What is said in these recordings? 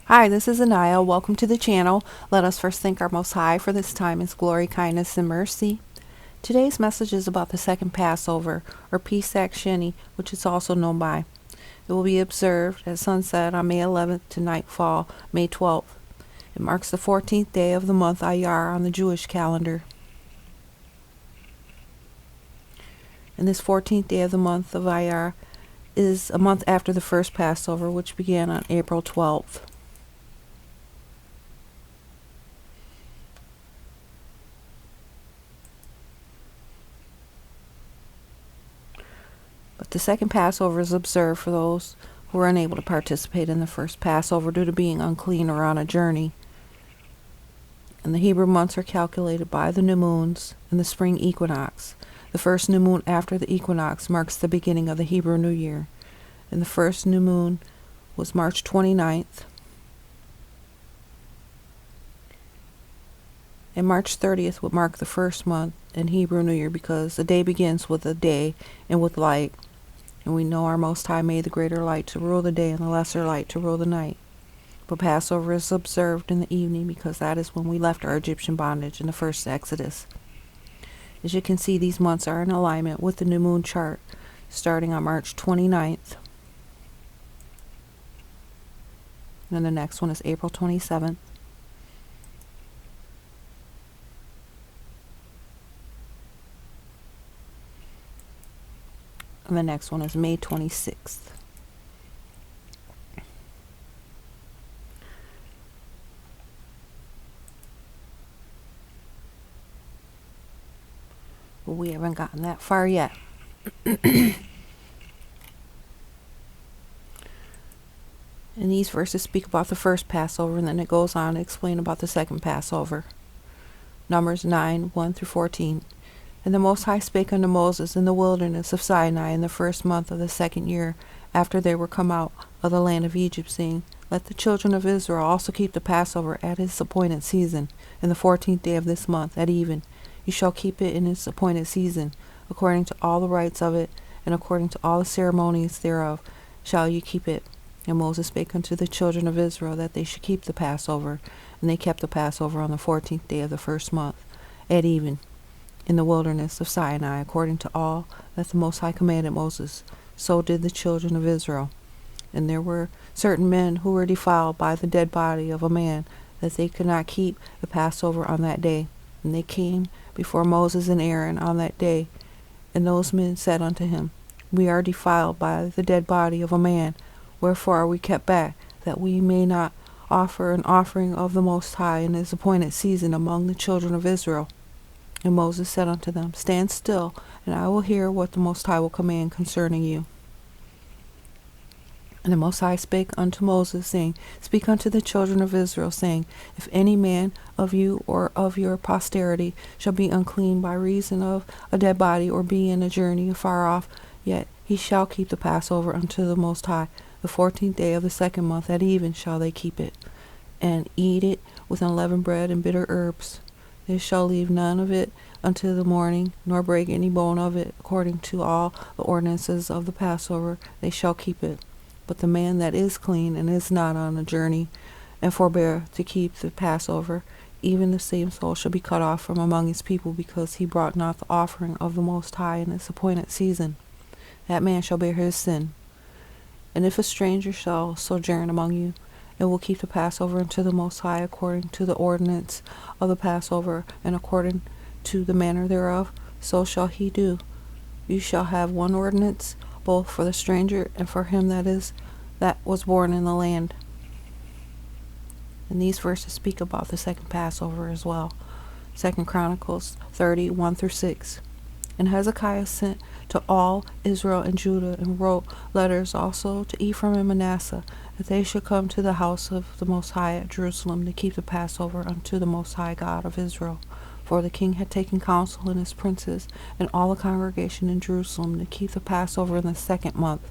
Hi, this is Anaya. Welcome to the channel. Let us first thank our Most High for this time, His glory, kindness, and mercy. Today's message is about the second Passover, or Pesach Sheni, which is also known by. It will be observed at sunset on May 11th to nightfall, May 12th. It marks the 14th day of the month Iyar on the Jewish calendar. And this 14th day of the month of Iyar is a month after the first Passover, which began on April 12th. But the second Passover is observed for those who are unable to participate in the first Passover due to being unclean or on a journey. And the Hebrew months are calculated by the new moons and the spring equinox. The first new moon after the equinox marks the beginning of the Hebrew New Year. And the first new moon was March 29th. And March 30th would mark the first month in Hebrew New Year because the day begins with a day and with light. And we know our Most High made the greater light to rule the day and the lesser light to rule the night. But Passover is observed in the evening because that is when we left our Egyptian bondage in the first Exodus. As you can see, these months are in alignment with the new moon chart starting on March 29th. And the next one is April 27th. And the next one is May 26th. But we haven't gotten that far yet. And these verses speak about the first Passover, and then it goes on to explain about the second Passover. Numbers 9, 1 through 14. And the Most High spake unto Moses in the wilderness of Sinai in the first month of the second year, after they were come out of the land of Egypt, saying, Let the children of Israel also keep the Passover at its appointed season, in the 14th day of this month, at even. You shall keep it in its appointed season, according to all the rites of it, and according to all the ceremonies thereof, shall you keep it. And Moses spake unto the children of Israel that they should keep the Passover, and they kept the Passover on the 14th day of the first month, at even, in the wilderness of Sinai, according to all that the Most High commanded Moses. So did the children of Israel. And there were certain men who were defiled by the dead body of a man, that they could not keep the Passover on that day. And they came before Moses and Aaron on that day. And those men said unto him, We are defiled by the dead body of a man. Wherefore are we kept back, that we may not offer an offering of the Most High in his appointed season among the children of Israel? And Moses said unto them, Stand still, and I will hear what the Most High will command concerning you. And the Most High spake unto Moses, saying, Speak unto the children of Israel, saying, If any man of you or of your posterity shall be unclean by reason of a dead body, or be in a journey afar off, yet he shall keep the Passover unto the Most High. The 14th day of the second month at even shall they keep it, and eat it with unleavened bread and bitter herbs. They shall leave none of it until the morning, nor break any bone of it. According to all the ordinances of the Passover, they shall keep it. But the man that is clean and is not on a journey, and forbear to keep the Passover, even the same soul shall be cut off from among his people, because he brought not the offering of the Most High in its appointed season. That man shall bear his sin. And if a stranger shall sojourn among you, and will keep the Passover unto the Most High according to the ordinance of the Passover, and according to the manner thereof, so shall he do. You shall have one ordinance, both for the stranger and for him that was born in the land. And these verses speak about the second Passover as well. 2 Chronicles 30, 1 through 6. And Hezekiah sent to all Israel and Judah, and wrote letters also to Ephraim and Manasseh, that they should come to the house of the Most High at Jerusalem to keep the Passover unto the Most High God of Israel. For the king had taken counsel and his princes and all the congregation in Jerusalem to keep the Passover in the second month,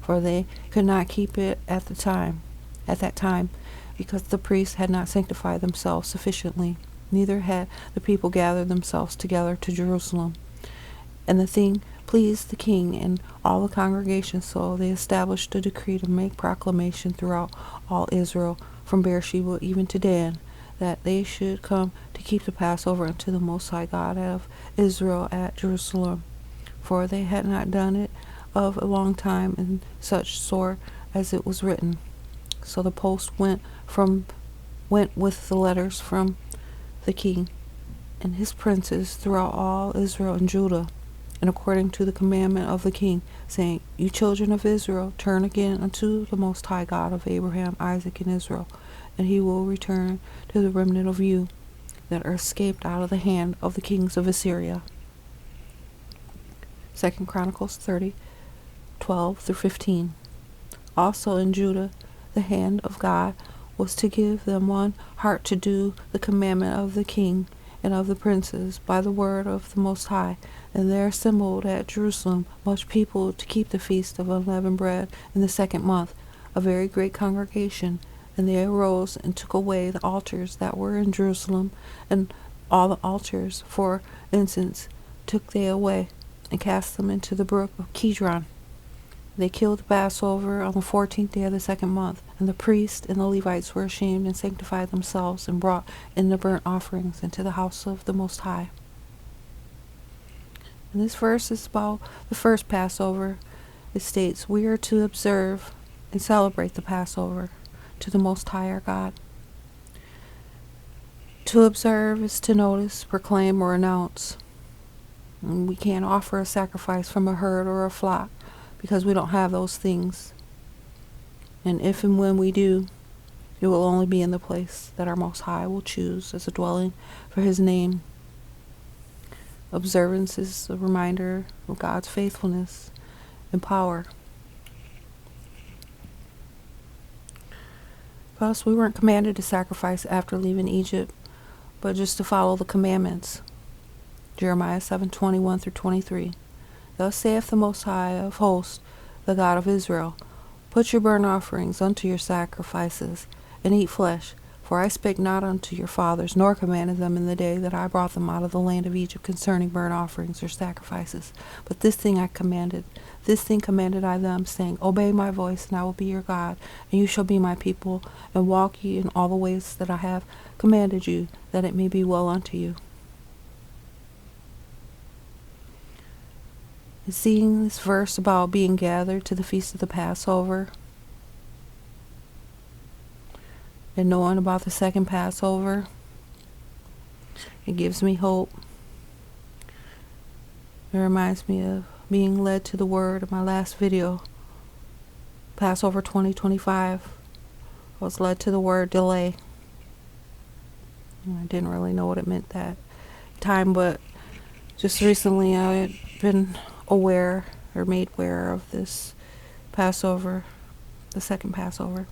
for they could not keep it at that time, because the priests had not sanctified themselves sufficiently, neither had the people gathered themselves together to Jerusalem. And the thing pleased the king and all the congregation, so they established a decree to make proclamation throughout all Israel from Beersheba even to Dan, that they should come to keep the Passover unto the Most High God of Israel at Jerusalem. For they had not done it of a long time in such sort as it was written. So the post went with the letters from the king and his princes throughout all Israel and Judah, and according to the commandment of the king, saying, You children of Israel, turn again unto the Most High God of Abraham, Isaac, and Israel, and he will return to the remnant of you that are escaped out of the hand of the kings of Assyria. 2 Chronicles 30:12-15. Also in Judah, the hand of God was to give them one heart to do the commandment of the king and of the princes by the word of the Most High. And there assembled at Jerusalem much people to keep the feast of unleavened bread in the 2nd month, a very great congregation. And they arose and took away the altars that were in Jerusalem, and all the altars for incense took they away, and cast them into the brook of Kidron. They killed the Passover on the 14th day of the 2nd month, and the priests and the Levites were ashamed and sanctified themselves, and brought in the burnt offerings into the house of the Most High. And this verse is about the first Passover. It states, we are to observe and celebrate the Passover to the Most High our God. To observe is to notice, proclaim, or announce. And we can't offer a sacrifice from a herd or a flock, because we don't have those things. And if and when we do, it will only be in the place that our Most High will choose as a dwelling for His name. Observance is a reminder of God's faithfulness and power. Plus, we weren't commanded to sacrifice after leaving Egypt, but just to follow the commandments. Jeremiah 7:21-23. Thus saith the Most High of hosts, the God of Israel, Put your burnt offerings unto your sacrifices, and eat flesh. For I spake not unto your fathers, nor commanded them in the day that I brought them out of the land of Egypt concerning burnt offerings or sacrifices. But this thing commanded I them, saying, Obey my voice, and I will be your God, and you shall be my people, and walk ye in all the ways that I have commanded you, that it may be well unto you. And seeing this verse about being gathered to the feast of the Passover, and knowing about the second Passover, it gives me hope. It reminds me of being led to the Word in my last video, Passover 2025. I was led to the word delay. And I didn't really know what it meant that time, but just recently I had been aware or made aware of this Passover, the second Passover.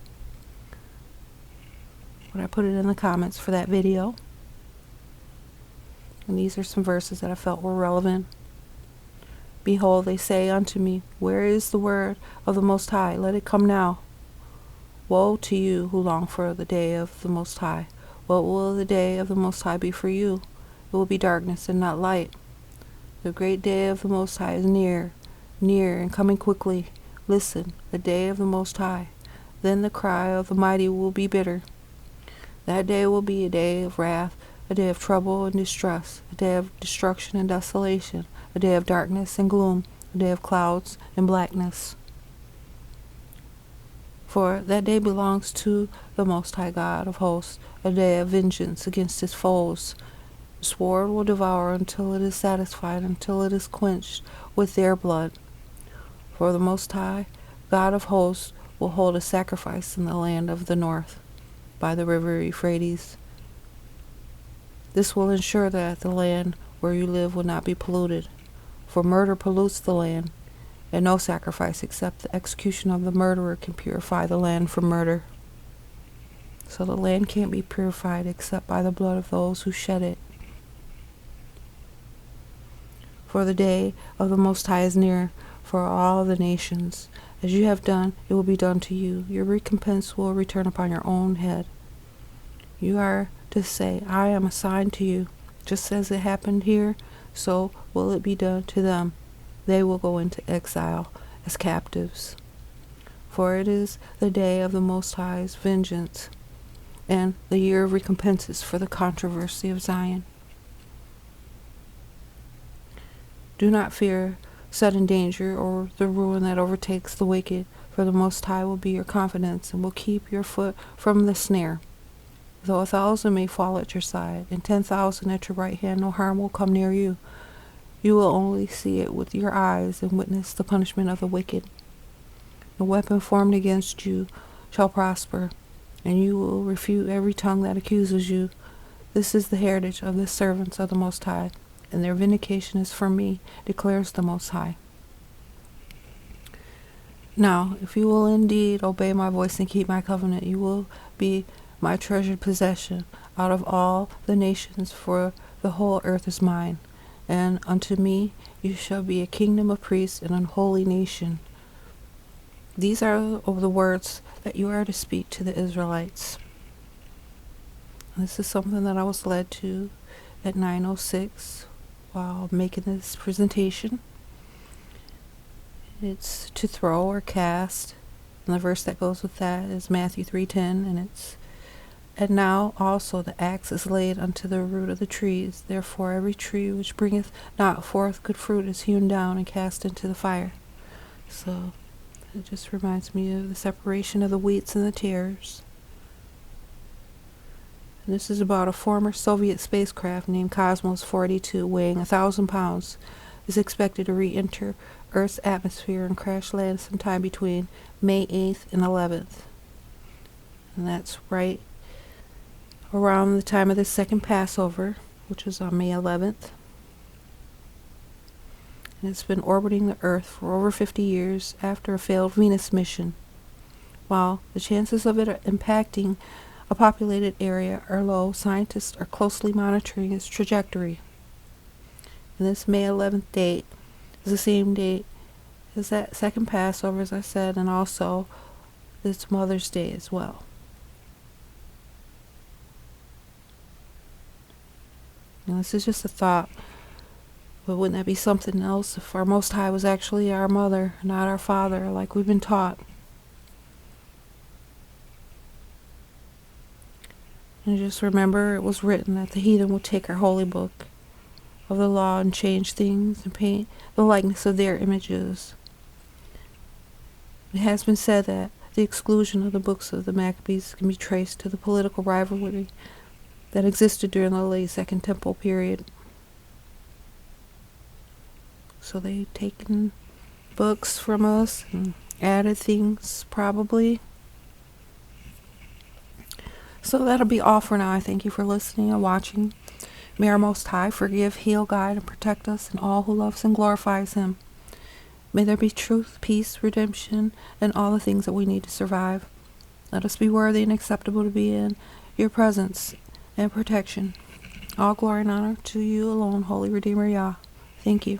But I put it in the comments for that video. And these are some verses that I felt were relevant. Behold, they say unto me, Where is the word of the Most High? Let it come now. Woe to you who long for the day of the Most High. What will the day of the Most High be for you? It will be darkness and not light. The great day of the Most High is near, and coming quickly. Listen, the day of the Most High. Then the cry of the mighty will be bitter. That day will be a day of wrath, a day of trouble and distress, a day of destruction and desolation, a day of darkness and gloom, a day of clouds and blackness. For that day belongs to the Most High God of hosts, a day of vengeance against his foes. The sword will devour until it is satisfied, until it is quenched with their blood. For the Most High God of hosts will hold a sacrifice in the land of the north, by the river Euphrates. This will ensure that the land where you live will not be polluted, for murder pollutes the land, and no sacrifice except the execution of the murderer can purify the land from murder. So the land can't be purified except by the blood of those who shed it. For the day of the Most High is near for all the nations. As you have done, it will be done to you. Your recompense will return upon your own head. You are to say, I am a sign to you. Just as it happened here, so will it be done to them. They will go into exile as captives. For it is the day of the Most High's vengeance. and the year of recompenses for the controversy of Zion. Do not fear sudden danger or the ruin that overtakes the wicked, for the Most High will be your confidence and will keep your foot from the snare. Though 1,000 may fall at your side, and 10,000 at your right hand, no harm will come near you. You will only see it with your eyes and witness the punishment of the wicked. No weapon formed against you shall prosper, and you will refute every tongue that accuses you. This is the heritage of the servants of the Most High, and their vindication is from me, declares the Most High. Now, if you will indeed obey my voice and keep my covenant, you will be my treasured possession out of all the nations, for the whole earth is mine. And unto me you shall be a kingdom of priests and an holy nation. These are the words that you are to speak to the Israelites. This is something that I was led to at 9:06 while making this presentation. It's to throw or cast, and the verse that goes with that is Matthew 3:10, and it's, "And now also the axe is laid unto the root of the trees. Therefore every tree which bringeth not forth good fruit is hewn down and cast into the fire." So it just reminds me of the separation of the wheats and the tares. And this is about a former Soviet spacecraft named Cosmos 42, weighing 1,000 pounds, is expected to re-enter Earth's atmosphere and crash land sometime between May 8th and 11th. And that's right around the time of the second Passover, which is on May 11th. And it's been orbiting the Earth for over 50 years after a failed Venus mission. While the chances of it impacting a populated area are low, scientists are closely monitoring its trajectory. And this May 11th date is the same date as that second Passover, as I said, and also it's Mother's Day as well. And this is just a thought, but wouldn't that be something else if our Most High was actually our mother, not our father, like we've been taught? And just remember, it was written that the heathen will take our holy book of the law and change things and paint the likeness of their images. It has been said that the exclusion of the books of the Maccabees can be traced to the political rivalry that existed during the late Second Temple period. So they've taken books from us and added things, probably. So that'll be all for now. I thank you for listening and watching. May our Most High forgive, heal, guide, and protect us and all who loves and glorifies Him. May there be truth, peace, redemption, and all the things that we need to survive. Let us be worthy and acceptable to be in your presence and protection. All glory and honor to you alone, Holy Redeemer Yah. Thank you.